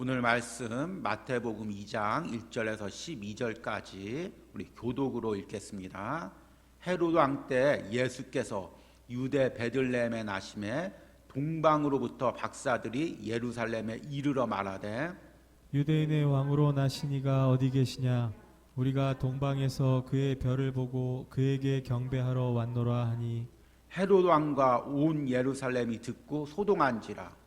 오늘 말씀 마태복음 2장 1절에서 12절까지 우리 교독으로 읽겠습니다. 헤롯 왕 때 예수께서 유대 베들레헴에 나심에 동방으로부터 박사들이 예루살렘에 이르러 말하되 유대인의 왕으로 나시니가 어디 계시냐? 우리가 동방에서 그의 별을 보고 그에게 경배하러 왔노라 하니 헤롯 왕과 온 예루살렘이 듣고 소동한지라.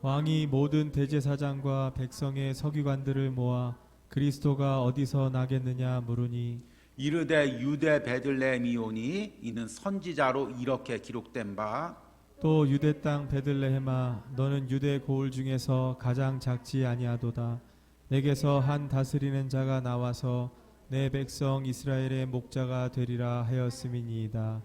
왕이 모든 대제사장과 백성의 서기관들을 모아 그리스도가 어디서 나겠느냐 물으니 이르되 유대 베들레헴이오니 이는 선지자로 이렇게 기록된 바 또 유대 땅 베들레헴아 너는 유대 고을 중에서 가장 작지 아니하도다. 내게서 한 다스리는 자가 나와서 내 백성 이스라엘의 목자가 되리라 하였음이니이다.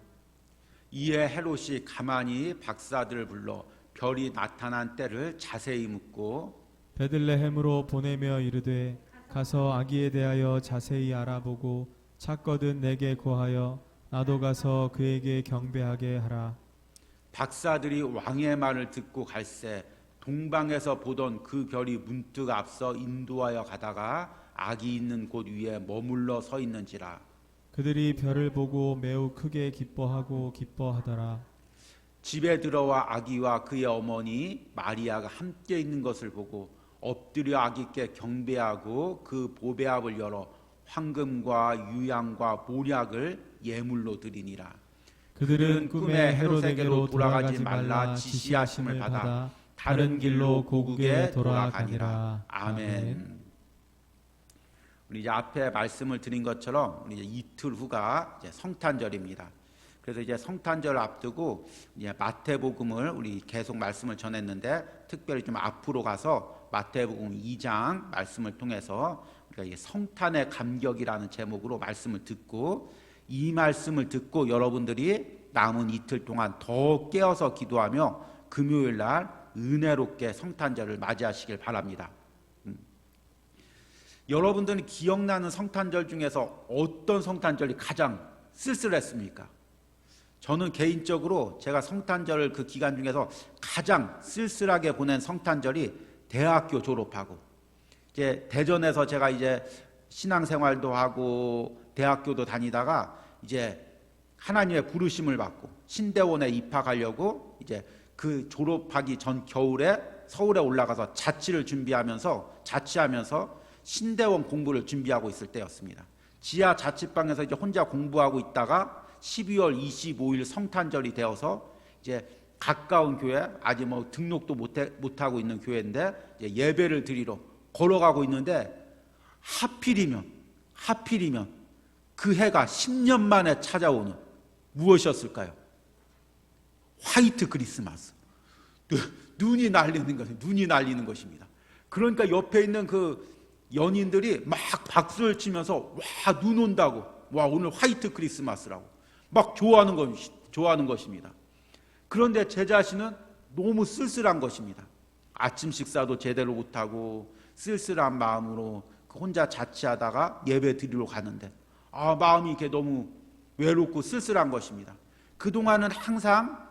이에 헤롯이 가만히 박사들을 불러 별이 나타난 때를 자세히 묻고 베들레헴으로 보내며 이르되 가서 아기에 대하여 자세히 알아보고 찾거든 내게 고하여 나도 가서 그에게 경배하게 하라. 박사들이 왕의 말을 듣고 갈새 동방에서 보던 그 별이 문득 앞서 인도하여 가다가 아기 있는 곳 위에 머물러 서 있는지라. 그들이 별을 보고 매우 크게 기뻐하더라. 집에 들어와 아기와 그의 어머니 마리아가 함께 있는 것을 보고 엎드려 아기께 경배하고 그 보배압을 열어 황금과 유향과 모략을 예물로 드리니라. 그들은 꿈에 헤롯에게로 돌아가지 말라 지시하심을 받아 다른 길로 고국에 돌아가니라. 아멘. 우리 이제 앞에 말씀을 드린 것처럼 우리 이제 이틀 후가 이제 성탄절입니다. 그래서 이제 성탄절 앞두고 이제 마태복음을 우리 계속 말씀을 전했는데 특별히 좀 앞으로 가서 마태복음 2장 말씀을 통해서 우리가 이제 성탄의 감격이라는 제목으로 말씀을 듣고 이 말씀을 듣고 여러분들이 남은 이틀 동안 더 깨어서 기도하며 금요일 날 은혜롭게 성탄절을 맞이하시길 바랍니다. 여러분들은 기억나는 성탄절 중에서 어떤 성탄절이 가장 쓸쓸했습니까? 저는 개인적으로 제가 성탄절 그 기간 중에서 가장 쓸쓸하게 보낸 성탄절이 대학교 졸업하고 이제 대전에서 제가 이제 신앙생활도 하고 대학교도 다니다가 이제 하나님의 부르심을 받고 신대원에 입학하려고 이제 그 졸업하기 전 겨울에 서울에 올라가서 자취하면서 신대원 공부를 준비하고 있을 때였습니다. 지하 자취방에서 이제 혼자 공부하고 있다가 12월 25일 성탄절이 되어서 이제 가까운 교회 아직 뭐 등록도 못하고 있는 교회인데 이제 예배를 드리러 걸어가고 있는데 하필이면 그 해가 10년 만에 찾아오는 무엇이었을까요? 화이트 크리스마스. 눈이 날리는 것입니다. 그러니까 옆에 있는 그 연인들이 막 박수를 치면서 와, 눈 온다고, 와, 오늘 화이트 크리스마스라고 막 좋아하는 것입니다. 그런데 제 자신은 너무 쓸쓸한 것입니다. 아침 식사도 제대로 못하고 쓸쓸한 마음으로 혼자 자취하다가 예배 드리러 가는데 마음이 이렇게 너무 외롭고 쓸쓸한 것입니다. 그동안은 항상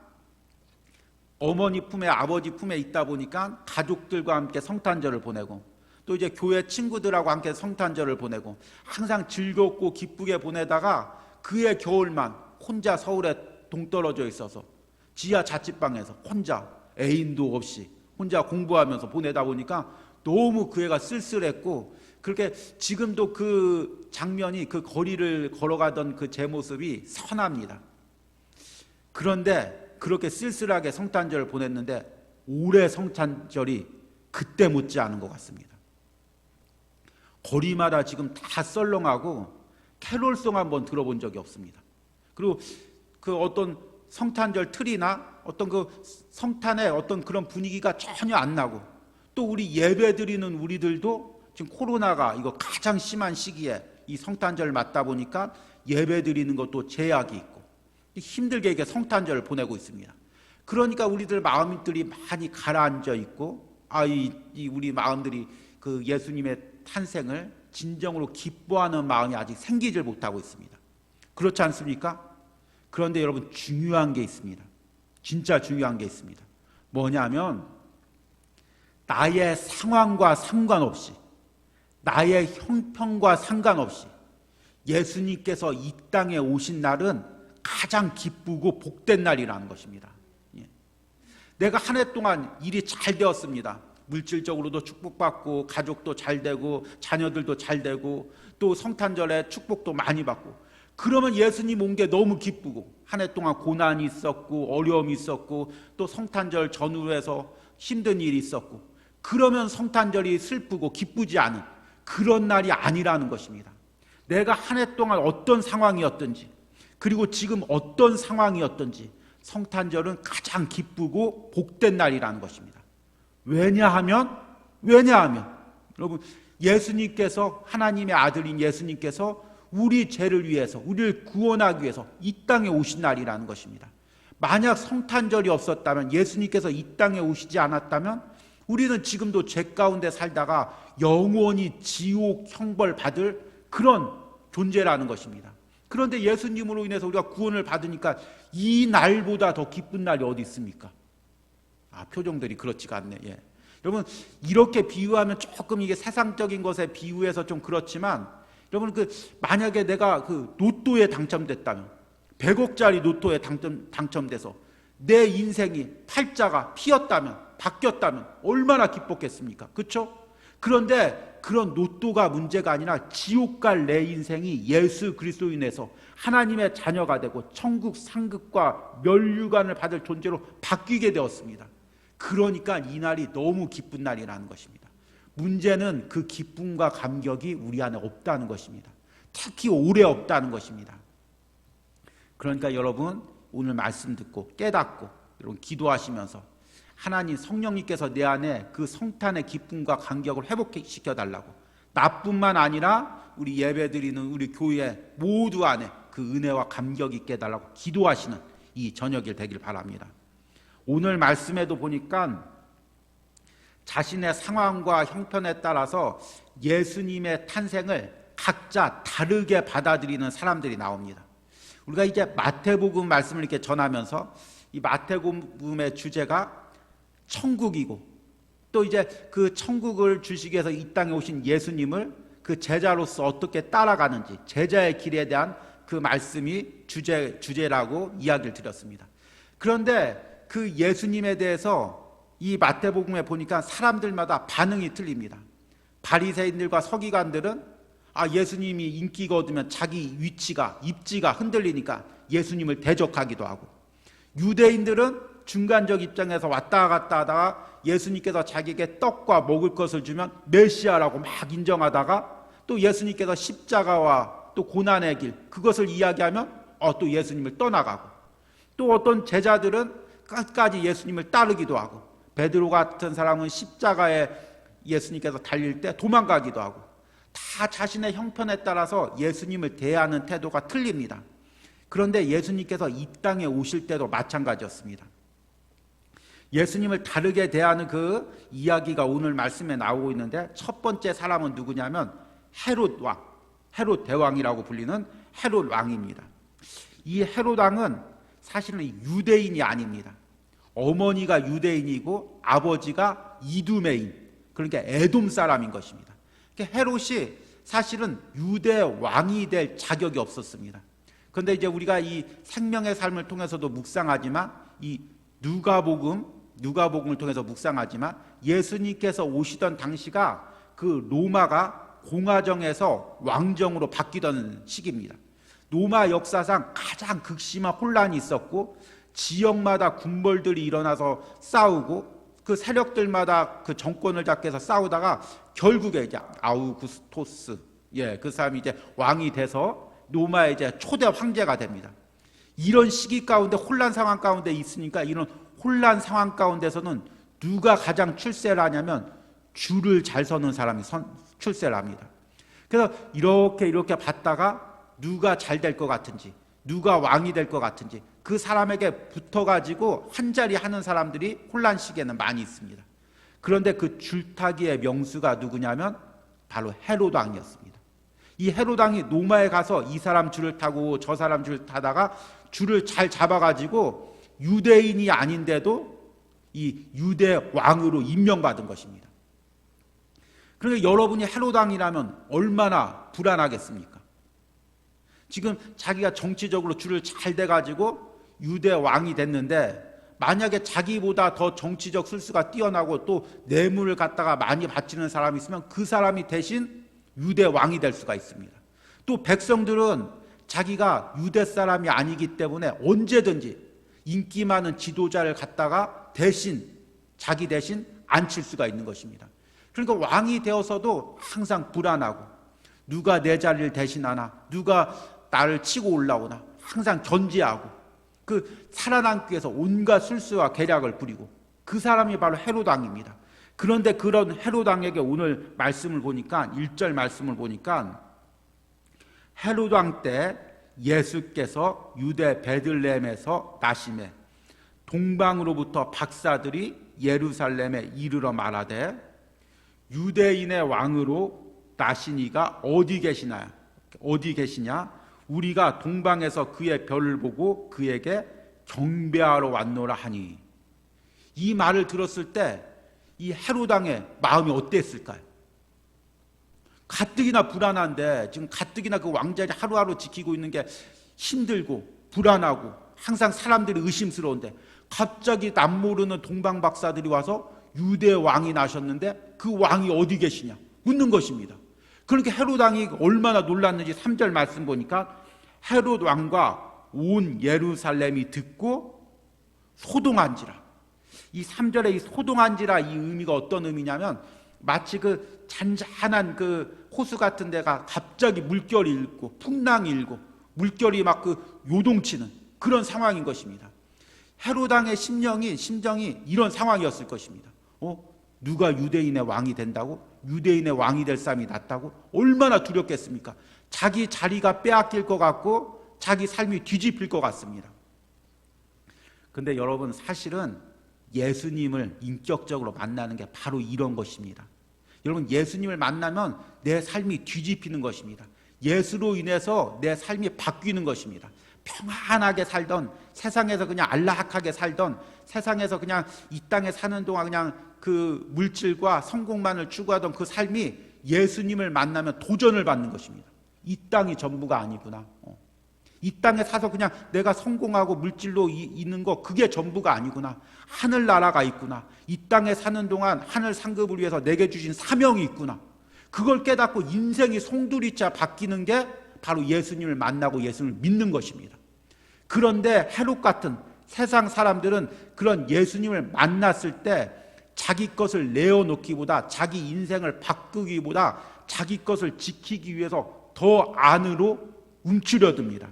어머니 품에 아버지 품에 있다 보니까 가족들과 함께 성탄절을 보내고 또 이제 교회 친구들하고 함께 성탄절을 보내고 항상 즐겁고 기쁘게 보내다가 그해 겨울만 혼자 서울에 동떨어져 있어서 지하 자취방에서 혼자 애인도 없이 혼자 공부하면서 보내다 보니까 너무 그 해가 쓸쓸했고 그렇게 지금도 그 장면이 그 거리를 걸어가던 그 제 모습이 선합니다. 그런데 그렇게 쓸쓸하게 성탄절을 보냈는데 올해 성탄절이 그때 못지않은 것 같습니다. 거리마다 지금 다 썰렁하고 캐롤송 한번 들어본 적이 없습니다. 그리고 그 어떤 성탄절 틀이나 어떤 그 성탄의 어떤 그런 분위기가 전혀 안 나고 또 우리 예배 드리는 우리들도 지금 코로나가 이거 가장 심한 시기에 이 성탄절 맞다 보니까 예배 드리는 것도 제약이 있고 힘들게 이게 성탄절을 보내고 있습니다. 그러니까 우리들 마음들이 많이 가라앉아 있고 우리 마음들이 그 예수님의 탄생을 진정으로 기뻐하는 마음이 아직 생기질 못하고 있습니다. 그렇지 않습니까? 그런데 여러분 중요한 게 있습니다. 진짜 중요한 게 있습니다. 뭐냐면 나의 상황과 상관없이, 나의 형편과 상관없이 예수님께서 이 땅에 오신 날은 가장 기쁘고 복된 날이라는 것입니다. 내가 한 해 동안 일이 잘 되었습니다. 물질적으로도 축복받고, 가족도 잘 되고, 자녀들도 잘 되고, 또 성탄절에 축복도 많이 받고, 그러면 예수님 온 게 너무 기쁘고, 한 해 동안 고난이 있었고 어려움이 있었고, 또 성탄절 전후로 해서 힘든 일이 있었고, 그러면 성탄절이 슬프고 기쁘지 않은 그런 날이 아니라는 것입니다. 내가 한 해 동안 어떤 상황이었든지, 그리고 지금 어떤 상황이었든지 성탄절은 가장 기쁘고 복된 날이라는 것입니다. 왜냐하면 여러분, 예수님께서, 하나님의 아들인 예수님께서 우리 죄를 위해서, 우리를 구원하기 위해서 이 땅에 오신 날이라는 것입니다. 만약 성탄절이 없었다면, 예수님께서 이 땅에 오시지 않았다면 우리는 지금도 죄 가운데 살다가 영원히 지옥 형벌 받을 그런 존재라는 것입니다. 그런데 예수님으로 인해서 우리가 구원을 받으니까 이 날보다 더 기쁜 날이 어디 있습니까? 표정들이 그렇지가 않네. 예. 여러분, 이렇게 비유하면 조금 이게 세상적인 것에 비유해서 좀 그렇지만, 여러분, 만약에 내가 로또에 당첨됐다면, 100억짜리 로또에 당첨돼서 내 인생이 팔자가 피었다면, 바뀌었다면 얼마나 기뻤겠습니까? 그렇죠? 그런데 그런 로또가 문제가 아니라 지옥 갈 내 인생이 예수 그리스도로 인해서 하나님의 자녀가 되고 천국 상급과 면류관을 받을 존재로 바뀌게 되었습니다. 그러니까 이 날이 너무 기쁜 날이라는 것입니다. 문제는 그 기쁨과 감격이 우리 안에 없다는 것입니다. 특히 오래 없다는 것입니다. 그러니까 여러분, 오늘 말씀 듣고 깨닫고 여러분 기도하시면서 하나님 성령님께서 내 안에 그 성탄의 기쁨과 감격을 회복시켜 달라고, 나뿐만 아니라 우리 예배드리는 우리 교회 모두 안에 그 은혜와 감격이 있게 해달라고 기도하시는 이 저녁일 되길 바랍니다. 오늘 말씀에도 보니까 자신의 상황과 형편에 따라서 예수님의 탄생을 각자 다르게 받아들이는 사람들이 나옵니다. 우리가 이제 마태복음 말씀을 이렇게 전하면서 이 마태복음의 주제가 천국이고, 또 이제 그 천국을 주시기 위해서 이 땅에 오신 예수님을 그 제자로서 어떻게 따라가는지, 제자의 길에 대한 그 말씀이 주제라고 이야기를 드렸습니다. 그런데 그 예수님에 대해서 이 마태복음에 보니까 사람들마다 반응이 틀립니다. 바리새인들과 서기관들은 예수님이 인기가 얻으면 자기 위치가, 입지가 흔들리니까 예수님을 대적하기도 하고, 유대인들은 중간적 입장에서 왔다 갔다 하다가 예수님께서 자기에게 떡과 먹을 것을 주면 메시아라고 막 인정하다가, 또 예수님께서 십자가와 또 고난의 길, 그것을 이야기하면 또 예수님을 떠나가고, 또 어떤 제자들은 끝까지 예수님을 따르기도 하고, 베드로 같은 사람은 십자가에 예수님께서 달릴 때 도망가기도 하고, 다 자신의 형편에 따라서 예수님을 대하는 태도가 틀립니다. 그런데 예수님께서 이 땅에 오실 때도 마찬가지였습니다. 예수님을 다르게 대하는 그 이야기가 오늘 말씀에 나오고 있는데, 첫 번째 사람은 누구냐면 헤롯 왕, 헤롯 대왕이라고 불리는 헤롯 왕입니다. 이 헤롯 왕은 사실은 유대인이 아닙니다. 어머니가 유대인이고 아버지가 이두메인, 그러니까 에돔 사람인 것입니다. 헤롯이 사실은 유대 왕이 될 자격이 없었습니다. 그런데 이제 우리가 이 생명의 삶을 통해서도 묵상하지만, 이 누가복음을 통해서 묵상하지만, 예수님께서 오시던 당시가 그 로마가 공화정에서 왕정으로 바뀌던 시기입니다. 로마 역사상 가장 극심한 혼란이 있었고, 지역마다 군벌들이 일어나서 싸우고, 그 세력들마다 그 정권을 잡기 위해서 싸우다가 결국에 이제 아우구스토스, 그 사람이 이제 왕이 돼서 로마의 이제 초대 황제가 됩니다. 이런 시기 가운데, 혼란 상황 가운데 있으니까, 이런 혼란 상황 가운데서는 누가 가장 출세를 하냐면 줄을 잘 서는 사람이 출세를 합니다. 그래서 이렇게 봤다가 누가 잘 될 것 같은지, 누가 왕이 될 것 같은지 그 사람에게 붙어가지고 한 자리 하는 사람들이 혼란 시기에는 많이 있습니다. 그런데 그 줄타기의 명수가 누구냐면 바로 헤롯 왕이었습니다. 이 헤롯 왕이 로마에 가서 이 사람 줄을 타고 저 사람 줄을 타다가 줄을 잘 잡아가지고 유대인이 아닌데도 이 유대 왕으로 임명받은 것입니다. 그러니까 여러분이 헤롯 왕이라면 얼마나 불안하겠습니까? 지금 자기가 정치적으로 줄을 잘 대가지고 유대 왕이 됐는데 만약에 자기보다 더 정치적 술수가 뛰어나고 또 뇌물을 갖다가 많이 바치는 사람이 있으면 그 사람이 대신 유대 왕이 될 수가 있습니다. 또 백성들은 자기가 유대 사람이 아니기 때문에 언제든지 인기 많은 지도자를 갖다가 자기 대신 앉힐 수가 있는 것입니다. 그러니까 왕이 되어서도 항상 불안하고 누가 내 자리를 대신하나, 누가 나를 치고 올라오나 항상 견제하고 그 살아남기 위해서 온갖 술수와 계략을 부리고 그 사람이 바로 헤롯 왕입니다. 그런데 그런 헤롯 왕에게 오늘 말씀을 보니까 1절 말씀을 보니까 헤롯 왕 때 예수께서 유대 베들레헴에서 나심에 동방으로부터 박사들이 예루살렘에 이르러 말하되 유대인의 왕으로 나시니가 어디 계시냐 우리가 동방에서 그의 별을 보고 그에게 경배하러 왔노라 하니. 이 말을 들었을 때 이 헤롯 왕의 마음이 어땠을까요? 가뜩이나 불안한데 지금 가뜩이나 그 왕자리 하루하루 지키고 있는 게 힘들고 불안하고 항상 사람들이 의심스러운데 갑자기 남모르는 동방 박사들이 와서 유대 왕이 나셨는데 그 왕이 어디 계시냐 묻는 것입니다. 그러니까 헤롯 왕이 얼마나 놀랐는지 3절 말씀 보니까 헤롯 왕과 온 예루살렘이 듣고 소동한지라. 이 3절에 이 소동한지라 이 의미가 어떤 의미냐면 마치 그 잔잔한 그 호수 같은 데가 갑자기 물결이 일고 풍랑이 일고 물결이 막 그 요동치는 그런 상황인 것입니다. 헤롯 왕의 심정이 이런 상황이었을 것입니다. 누가 유대인의 왕이 된다고? 유대인의 왕이 될 사람이 낫다고? 얼마나 두렵겠습니까? 자기 자리가 빼앗길 것 같고 자기 삶이 뒤집힐 것 같습니다. 근데 여러분 사실은 예수님을 인격적으로 만나는 게 바로 이런 것입니다. 여러분 예수님을 만나면 내 삶이 뒤집히는 것입니다. 예수로 인해서 내 삶이 바뀌는 것입니다. 평안하게 살던 세상에서 그냥 안락하게 살던 세상에서 그냥 이 땅에 사는 동안 그냥 그 물질과 성공만을 추구하던 그 삶이 예수님을 만나면 도전을 받는 것입니다. 이 땅이 전부가 아니구나. 이 땅에 사서 그냥 내가 성공하고 물질로 있는 거 그게 전부가 아니구나. 하늘나라가 있구나. 이 땅에 사는 동안 하늘 상급을 위해서 내게 주신 사명이 있구나. 그걸 깨닫고 인생이 송두리째 바뀌는 게 바로 예수님을 만나고 예수님을 믿는 것입니다. 그런데 헤롯 같은 세상 사람들은 그런 예수님을 만났을 때 자기 것을 내어놓기보다 자기 인생을 바꾸기보다 자기 것을 지키기 위해서 더 안으로 움츠려듭니다.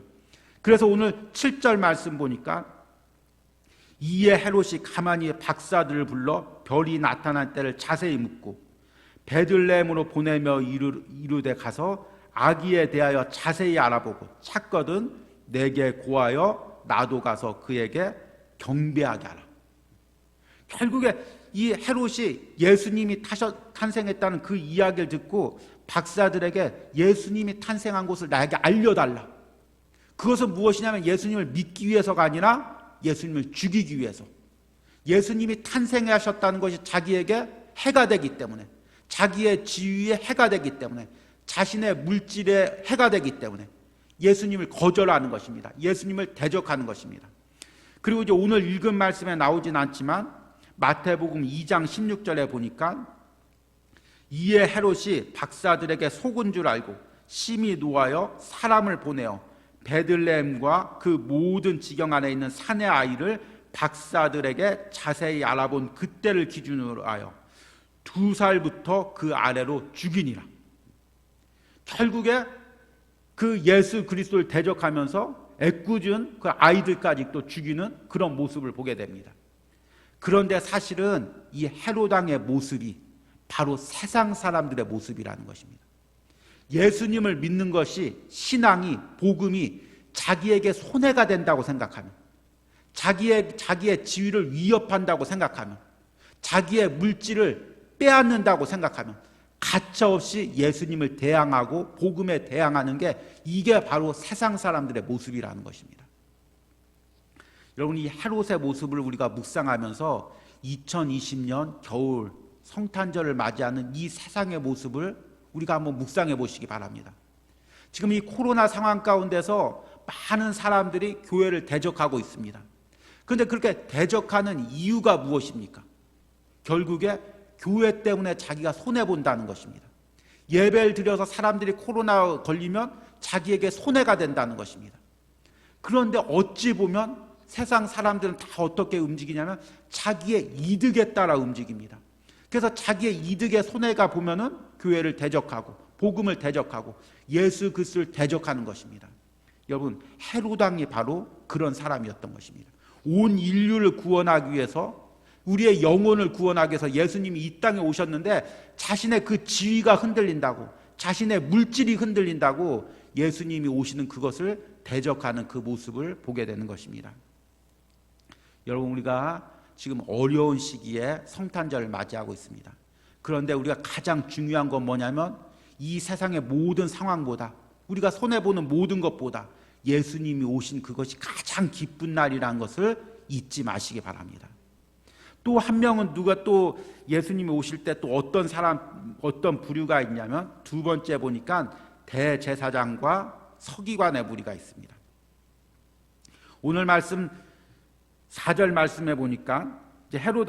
그래서 오늘 7절 말씀 보니까 이에 헤롯이 가만히 박사들을 불러 별이 나타난 때를 자세히 묻고 베들레헴으로 보내며 이르되 가서 아기에 대하여 자세히 알아보고 찾거든 내게 고하여 나도 가서 그에게 경배하게 하라. 결국에 이 헤롯이 예수님이 탄생했다는 그 이야기를 듣고 박사들에게 예수님이 탄생한 곳을 나에게 알려달라. 그것은 무엇이냐면 예수님을 믿기 위해서가 아니라 예수님을 죽이기 위해서. 예수님이 탄생하셨다는 것이 자기에게 해가 되기 때문에, 자기의 지위에 해가 되기 때문에, 자신의 물질에 해가 되기 때문에 예수님을 거절하는 것입니다. 예수님을 대적하는 것입니다. 그리고 이제 오늘 읽은 말씀에 나오진 않지만 마태복음 2장 16절에 보니까 이에 헤롯이 박사들에게 속은 줄 알고 심히 노하여 사람을 보내어 베들레헴과 그 모든 지경 안에 있는 산의 아이를 박사들에게 자세히 알아본 그때를 기준으로 하여 2살부터 그 아래로 죽이니라. 결국에 그 예수 그리스도를 대적하면서 애꿎은 그 아이들까지 또 죽이는 그런 모습을 보게 됩니다. 그런데 사실은 이 헤롯 왕의 모습이 바로 세상 사람들의 모습이라는 것입니다. 예수님을 믿는 것이 신앙이 복음이 자기에게 손해가 된다고 생각하면, 자기의 지위를 위협한다고 생각하면, 자기의 물질을 빼앗는다고 생각하면 가차없이 예수님을 대항하고 복음에 대항하는 게 이게 바로 세상 사람들의 모습이라는 것입니다. 여러분 이 헤롯의 모습을 우리가 묵상하면서 2020년 겨울 성탄절을 맞이하는 이 세상의 모습을 우리가 한번 묵상해 보시기 바랍니다. 지금 이 코로나 상황 가운데서 많은 사람들이 교회를 대적하고 있습니다. 그런데 그렇게 대적하는 이유가 무엇입니까? 결국에 교회 때문에 자기가 손해본다는 것입니다. 예배를 드려서 사람들이 코로나 걸리면 자기에게 손해가 된다는 것입니다. 그런데 어찌 보면 세상 사람들은 다 어떻게 움직이냐면 자기의 이득에 따라 움직입니다. 그래서 자기의 이득에 손해가 보면은 교회를 대적하고 복음을 대적하고 예수 그리스도를 대적하는 것입니다. 여러분, 헤롯 왕이 바로 그런 사람이었던 것입니다. 온 인류를 구원하기 위해서, 우리의 영혼을 구원하기 위해서 예수님이 이 땅에 오셨는데 자신의 그 지위가 흔들린다고, 자신의 물질이 흔들린다고 예수님이 오시는 그것을 대적하는 그 모습을 보게 되는 것입니다. 여러분, 우리가 지금 어려운 시기에 성탄절을 맞이하고 있습니다. 그런데 우리가 가장 중요한 건 뭐냐면 이 세상의 모든 상황보다, 우리가 손해보는 모든 것보다 예수님이 오신 그것이 가장 기쁜 날이라는 것을 잊지 마시기 바랍니다. 또 한 명은 누가 또 예수님이 오실 때 또 어떤 사람, 어떤 부류가 있냐면 두 번째 보니까 대제사장과 서기관의 무리가 있습니다. 오늘 말씀 4절 말씀에 보니까 이제 헤롯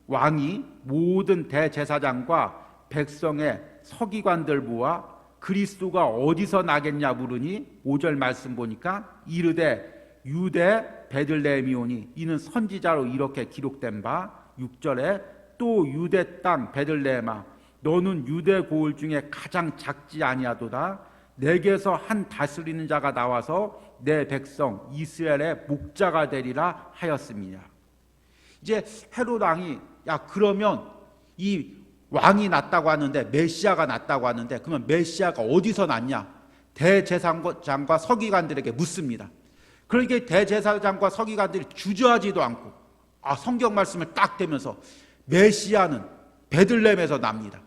왕이 모든 대제사장과 백성의 서기관들 모아 그리스도가 어디서 나겠냐 물으니 5절 말씀 보니까 이르되 유대 베들레헴이오니 이는 선지자로 이렇게 기록된 바 6절에 또 유대 땅 베들레헴아 너는 유대 고을 중에 가장 작지 아니하도다 내게서 한 다스리는 자가 나와서 내 백성 이스라엘의 목자가 되리라 하였습니다. 이제 헤롯 왕이 야 그러면 이 왕이 났다고 하는데 메시아가 났다고 하는데 그러면 메시아가 어디서 났냐? 대제사장과 서기관들에게 묻습니다. 그러니까 대제사장과 서기관들이 주저하지도 않고 성경 말씀을 딱 대면서 메시아는 베들레헴에서 납니다.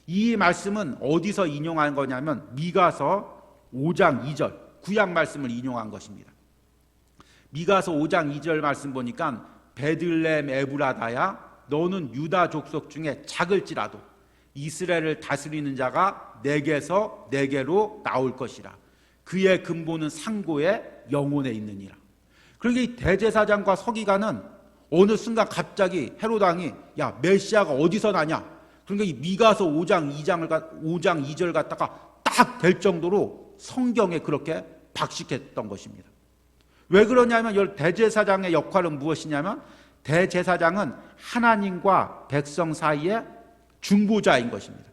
이 말씀은 어디서 인용한 거냐면 미가서 5장 2절 구약 말씀을 인용한 것입니다. 미가서 5장 2절 말씀 보니까 베들레헴 에브라다야 너는 유다 족속 중에 작을지라도 이스라엘을 다스리는 자가 내게서 내게로 나올 것이라 그의 근본은 상고의 영혼에 있느니라. 그러니까 이 대제사장과 서기관은 어느 순간 갑자기 헤롯 왕이 야 메시아가 어디서 나냐, 그러니까 이 미가서 5장 2절 갖다가 딱 될 정도로 성경에 그렇게 박식했던 것입니다. 왜 그러냐면 대제사장의 역할은 무엇이냐면 대제사장은 하나님과 백성 사이의 중보자인 것입니다.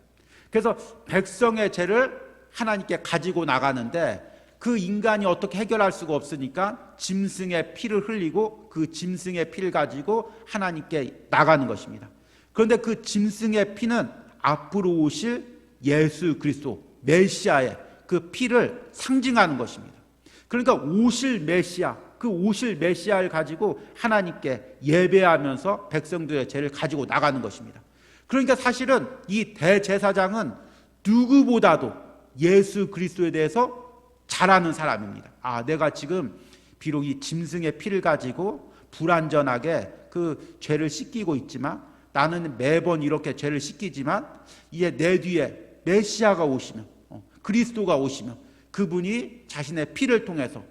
그래서 백성의 죄를 하나님께 가지고 나가는데 그 인간이 어떻게 해결할 수가 없으니까 짐승의 피를 흘리고 그 짐승의 피를 가지고 하나님께 나가는 것입니다. 그런데 그 짐승의 피는 앞으로 오실 예수 그리스도 메시아의 그 피를 상징하는 것입니다. 그러니까 오실 메시아, 그 오실 메시아를 가지고 하나님께 예배하면서 백성들의 죄를 가지고 나가는 것입니다. 그러니까 사실은 이 대제사장은 누구보다도 예수 그리스도에 대해서 잘 아는 사람입니다. 내가 지금 비록 이 짐승의 피를 가지고 불완전하게 그 죄를 씻기고 있지만 나는 매번 이렇게 죄를 씻기지만 이제 내 뒤에 메시아가 오시면 그리스도가 오시면 그분이 자신의 피를 통해서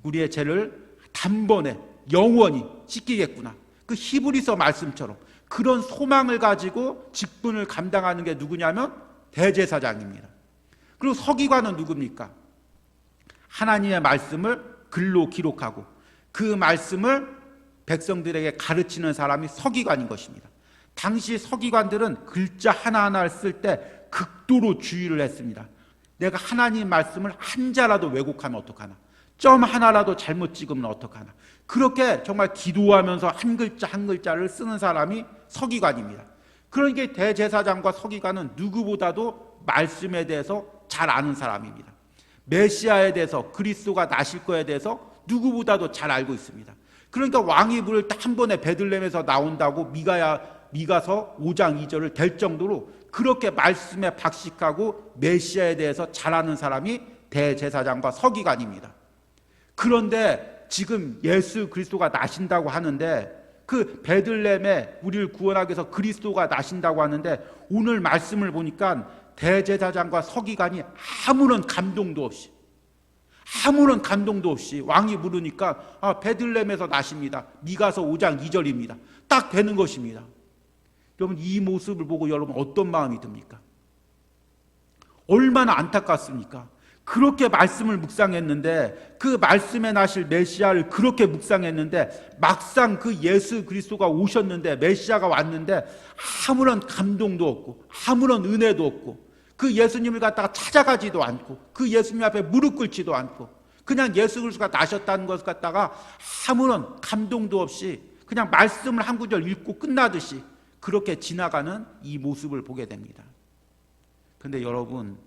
우리의 죄를 단번에 영원히 씻기겠구나. 그 히브리서 말씀처럼 그런 소망을 가지고 직분을 감당하는 게 누구냐면 대제사장입니다. 그리고 서기관은 누굽니까? 하나님의 말씀을 글로 기록하고 그 말씀을 백성들에게 가르치는 사람이 서기관인 것입니다. 당시 서기관들은 글자 하나하나를 쓸 때 극도로 주의를 했습니다. 내가 하나님 말씀을 한자라도 왜곡하면 어떡하나, 점 하나라도 잘못 찍으면 어떡하나, 그렇게 정말 기도하면서 한 글자 한 글자를 쓰는 사람이 서기관입니다. 그러니까 대제사장과 서기관은 누구보다도 말씀에 대해서 잘 아는 사람입니다. 메시아에 대해서, 그리스도가 나실 거에 대해서 누구보다도 잘 알고 있습니다. 그러니까 왕이 부를 때 한 번에 베들레헴에서 나온다고 미가서 5장 2절을 될 정도로 그렇게 말씀에 박식하고 메시아에 대해서 잘 아는 사람이 대제사장과 서기관입니다. 그런데 지금 예수 그리스도가 나신다고 하는데 그 베들레헴에 우리를 구원하기 위해서 그리스도가 나신다고 하는데 오늘 말씀을 보니까 대제사장과 서기관이 아무런 감동도 없이 왕이 물으니까 베들레헴에서 나십니다. 미가서 5장 2절입니다. 딱 되는 것입니다. 여러분 이 모습을 보고 여러분 어떤 마음이 듭니까? 얼마나 안타깝습니까? 그렇게 말씀을 묵상했는데 그 말씀에 나실 메시아를 그렇게 묵상했는데 막상 그 예수 그리스도가 오셨는데 메시아가 왔는데 아무런 감동도 없고 아무런 은혜도 없고 그 예수님을 갖다가 찾아가지도 않고 그 예수님 앞에 무릎 꿇지도 않고 그냥 예수 그리스도가 나셨다는 것을 갖다가 아무런 감동도 없이 그냥 말씀을 한 구절 읽고 끝나듯이 그렇게 지나가는 이 모습을 보게 됩니다. 그런데 여러분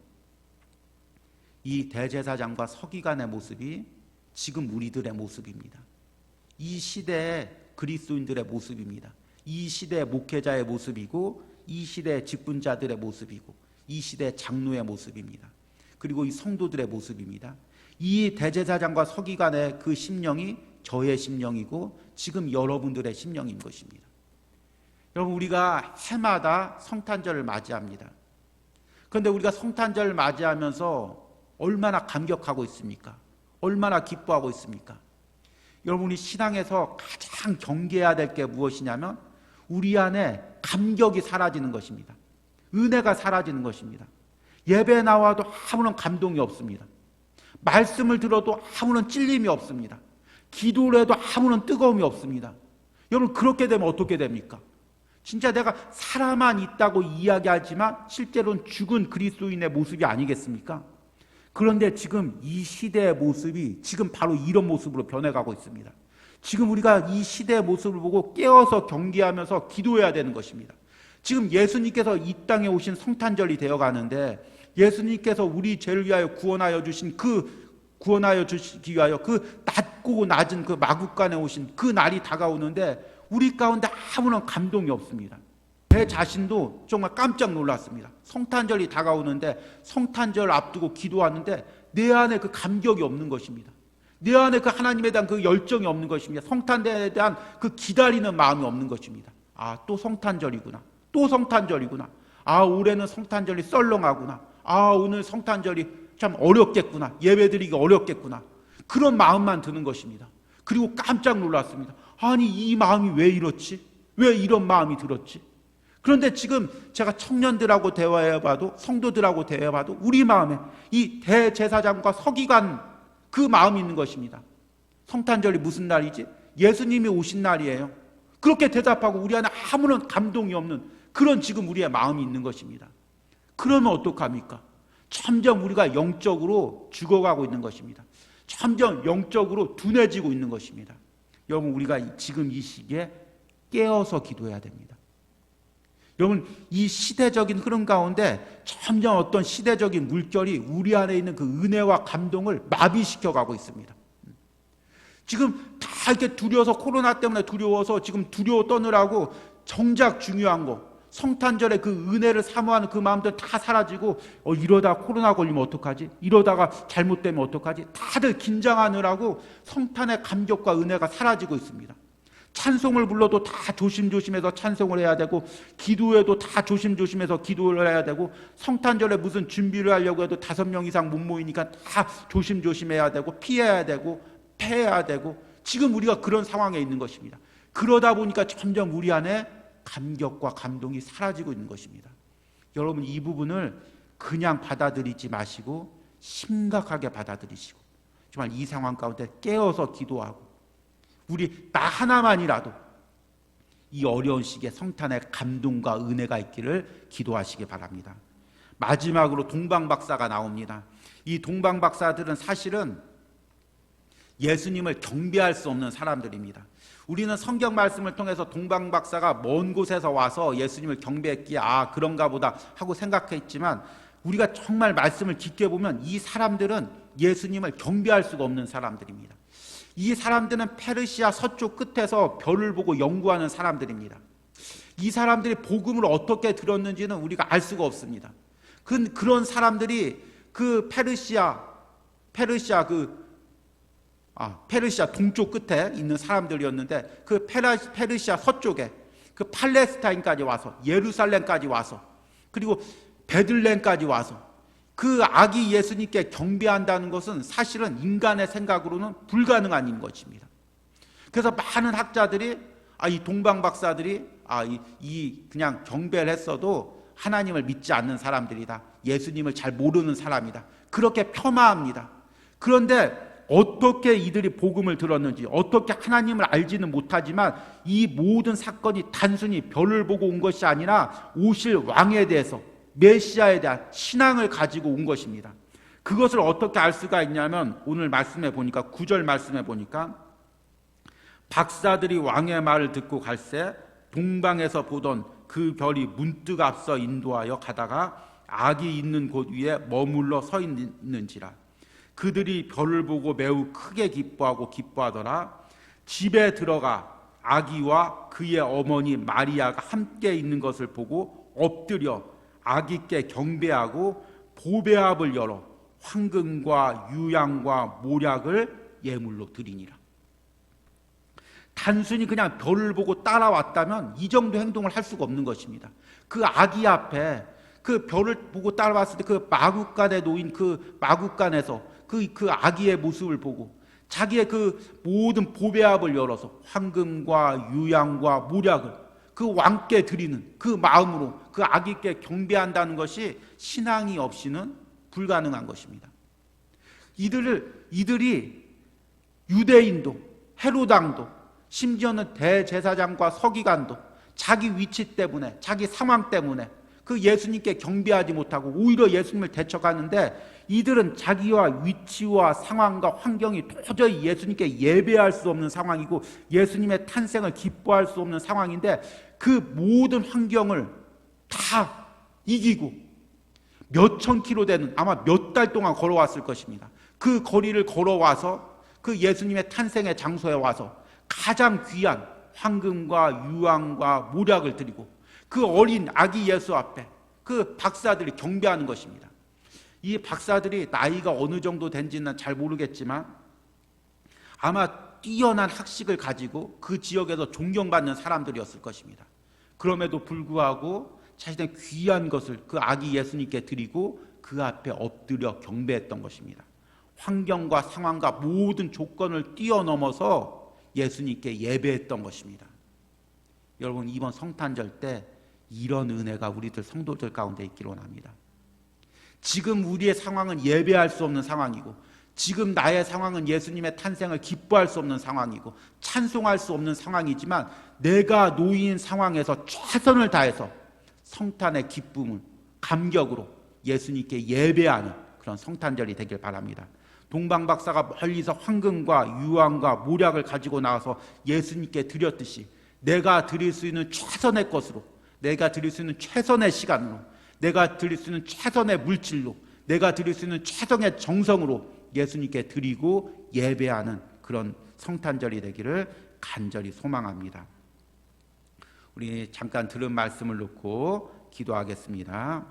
이 대제사장과 서기관의 모습이 지금 우리들의 모습입니다. 이 시대의 그리스도인들의 모습입니다. 이 시대의 목회자의 모습이고 이 시대의 직분자들의 모습이고 이 시대의 장로의 모습입니다. 그리고 이 성도들의 모습입니다. 이 대제사장과 서기관의 그 심령이 저의 심령이고 지금 여러분들의 심령인 것입니다. 여러분 우리가 해마다 성탄절을 맞이합니다. 그런데 우리가 성탄절을 맞이하면서 얼마나 감격하고 있습니까? 얼마나 기뻐하고 있습니까? 여러분 우리 신앙에서 가장 경계해야 될 게 무엇이냐면 우리 안에 감격이 사라지는 것입니다. 은혜가 사라지는 것입니다. 예배 나와도 아무런 감동이 없습니다. 말씀을 들어도 아무런 찔림이 없습니다. 기도를 해도 아무런 뜨거움이 없습니다. 여러분 그렇게 되면 어떻게 됩니까? 진짜 내가 살아만 있다고 이야기하지만 실제로는 죽은 그리스도인의 모습이 아니겠습니까? 그런데 지금 이 시대의 모습이 지금 바로 이런 모습으로 변해가고 있습니다. 지금 우리가 이 시대의 모습을 보고 깨어서 경계하면서 기도해야 되는 것입니다. 지금 예수님께서 이 땅에 오신 성탄절이 되어가는데 예수님께서 우리 죄를 위하여 구원하여 주시기 위하여 그 낮고 낮은 그 마국간에 오신 그 날이 다가오는데 우리 가운데 아무런 감동이 없습니다. 제 자신도 정말 깜짝 놀랐습니다. 성탄절이 다가오는데 성탄절 앞두고 기도하는데 내 안에 그 감격이 없는 것입니다. 내 안에 그 하나님에 대한 그 열정이 없는 것입니다. 성탄절에 대한 그 기다리는 마음이 없는 것입니다. 또 성탄절이구나. 또 성탄절이구나. 올해는 성탄절이 썰렁하구나. 오늘 성탄절이 참 어렵겠구나. 예배드리기 어렵겠구나. 그런 마음만 드는 것입니다. 그리고 깜짝 놀랐습니다. 아니 이 마음이 왜 이렇지? 왜 이런 마음이 들었지? 그런데 지금 제가 청년들하고 대화해봐도 성도들하고 대화해봐도 우리 마음에 이 대제사장과 서기관 그 마음이 있는 것입니다. 성탄절이 무슨 날이지? 예수님이 오신 날이에요. 그렇게 대답하고 우리 안에 아무런 감동이 없는 그런 지금 우리의 마음이 있는 것입니다. 그러면 어떡합니까? 점점 우리가 영적으로 죽어가고 있는 것입니다. 점점 영적으로 둔해지고 있는 것입니다. 여러분 우리가 지금 이 시기에 깨어서 기도해야 됩니다. 여러분 이 시대적인 흐름 가운데 점점 어떤 시대적인 물결이 우리 안에 있는 그 은혜와 감동을 마비시켜 가고 있습니다. 지금 다 이렇게 두려워서 코로나 때문에 두려워서 지금 두려워 떠느라고 정작 중요한 거 성탄절에 그 은혜를 사모하는 그 마음들 다 사라지고 이러다 코로나 걸리면 어떡하지? 이러다가 잘못되면 어떡하지? 다들 긴장하느라고 성탄의 감격과 은혜가 사라지고 있습니다. 찬송을 불러도 다 조심조심해서 찬송을 해야 되고 기도해도 다 조심조심해서 기도를 해야 되고 성탄절에 무슨 준비를 하려고 해도 5명 이상 못 모이니까 다 조심조심해야 되고 피해야 되고 패해야 되고 지금 우리가 그런 상황에 있는 것입니다. 그러다 보니까 점점 우리 안에 감격과 감동이 사라지고 있는 것입니다. 여러분 이 부분을 그냥 받아들이지 마시고 심각하게 받아들이시고 정말 이 상황 가운데 깨어서 기도하고 우리 나 하나만이라도 이 어려운 시기에 성탄의 감동과 은혜가 있기를 기도하시기 바랍니다. 마지막으로 동방박사가 나옵니다. 이 동방박사들은 사실은 예수님을 경배할 수 없는 사람들입니다. 우리는 성경 말씀을 통해서 동방박사가 먼 곳에서 와서 예수님을 경배했기에 그런가 보다 하고 생각했지만 우리가 정말 말씀을 깊게 보면 이 사람들은 예수님을 경배할 수가 없는 사람들입니다. 이 사람들은 페르시아 서쪽 끝에서 별을 보고 연구하는 사람들입니다. 이 사람들이 복음을 어떻게 들었는지는 우리가 알 수가 없습니다. 그런 사람들이 그 페르시아 그 페르시아 동쪽 끝에 있는 사람들이었는데 그 페르시아 서쪽에 그 팔레스타인까지 와서 예루살렘까지 와서 그리고 베들레헴까지 와서 그 아기 예수님께 경배한다는 것은 사실은 인간의 생각으로는 불가능한 일인 것입니다. 그래서 많은 학자들이 이 동방 박사들이 그냥 경배를 했어도 하나님을 믿지 않는 사람들이다. 예수님을 잘 모르는 사람이다. 그렇게 폄하합니다. 그런데 어떻게 이들이 복음을 들었는지, 어떻게 하나님을 알지는 못하지만 이 모든 사건이 단순히 별을 보고 온 것이 아니라 오실 왕에 대해서, 메시아에 대한 신앙을 가지고 온 것입니다. 그것을 어떻게 알 수가 있냐면 오늘 말씀해 보니까 9절 말씀해 보니까 박사들이 왕의 말을 듣고 갈새 동방에서 보던 그 별이 문득 앞서 인도하여 가다가 아기 있는 곳 위에 머물러 서 있는지라. 그들이 별을 보고 매우 크게 기뻐하더라. 집에 들어가 아기와 그의 어머니 마리아가 함께 있는 것을 보고 엎드려 아기께 경배하고 보배압을 열어 황금과 유향과 모략을 예물로 드리니라. 단순히 그냥 별을 보고 따라왔다면 이 정도 행동을 할 수가 없는 것입니다. 그 아기 앞에 그 별을 보고 따라왔을 때 그 마구간에 놓인 그 마구간에서 그 아기의 모습을 보고 자기의 그 모든 보배압을 열어서 황금과 유향과 모략을 그 왕께 드리는 그 마음으로 그 아기께 경배한다는 것이 신앙이 없이는 불가능한 것입니다. 이들이 유대인도 헤로당도 심지어는 대제사장과 서기관도 자기 위치 때문에 자기 상황 때문에 그 예수님께 경배하지 못하고 오히려 예수님을 대적하는데 이들은 자기와 위치와 상황과 환경이 도저히 예수님께 예배할 수 없는 상황이고 예수님의 탄생을 기뻐할 수 없는 상황인데 그 모든 환경을 다 이기고 몇천 킬로 되는 아마 몇 달 동안 걸어왔을 것입니다. 그 거리를 걸어와서 그 예수님의 탄생의 장소에 와서 가장 귀한 황금과 유황과 모략을 드리고 그 어린 아기 예수 앞에 그 박사들이 경배하는 것입니다. 이 박사들이 나이가 어느 정도 된지는 잘 모르겠지만 아마 뛰어난 학식을 가지고 그 지역에서 존경받는 사람들이었을 것입니다. 그럼에도 불구하고 자신의 귀한 것을 그 아기 예수님께 드리고 그 앞에 엎드려 경배했던 것입니다. 환경과 상황과 모든 조건을 뛰어넘어서 예수님께 예배했던 것입니다. 여러분, 이번 성탄절 때 이런 은혜가 우리들 성도들 가운데 있기를 원합니다. 지금 우리의 상황은 예배할 수 없는 상황이고 지금 나의 상황은 예수님의 탄생을 기뻐할 수 없는 상황이고 찬송할 수 없는 상황이지만 내가 놓인 상황에서 최선을 다해서 성탄의 기쁨을 감격으로 예수님께 예배하는 그런 성탄절이 되길 바랍니다. 동방박사가 멀리서 황금과 유황과 모략을 가지고 나와서 예수님께 드렸듯이 내가 드릴 수 있는 최선의 것으로, 내가 드릴 수 있는 최선의 시간으로, 내가 드릴 수 있는 최선의 물질로, 내가 드릴 수 있는 최선의 정성으로 예수님께 드리고 예배하는 그런 성탄절이 되기를 간절히 소망합니다. 우리 잠깐 들은 말씀을 놓고 기도하겠습니다.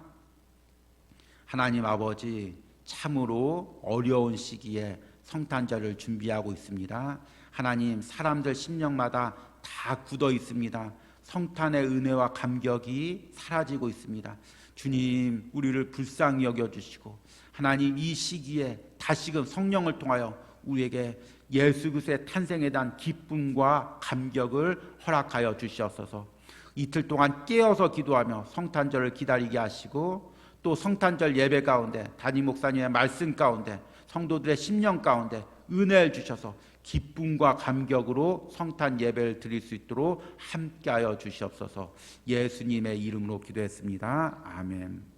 하나님 아버지, 참으로 어려운 시기에 성탄절을 준비하고 있습니다. 하나님, 사람들 심령마다 다 굳어 있습니다. 성탄의 은혜와 감격이 사라지고 있습니다. 주님, 우리를 불쌍히 여겨주시고 하나님, 이 시기에 다시금 성령을 통하여 우리에게 예수 그리스도의 탄생에 대한 기쁨과 감격을 허락하여 주시옵소서. 이틀 동안 깨어서 기도하며 성탄절을 기다리게 하시고 또 성탄절 예배 가운데 담임 목사님의 말씀 가운데 성도들의 심령 가운데 은혜를 주셔서 기쁨과 감격으로 성탄 예배를 드릴 수 있도록 함께하여 주시옵소서. 예수님의 이름으로 기도했습니다. 아멘.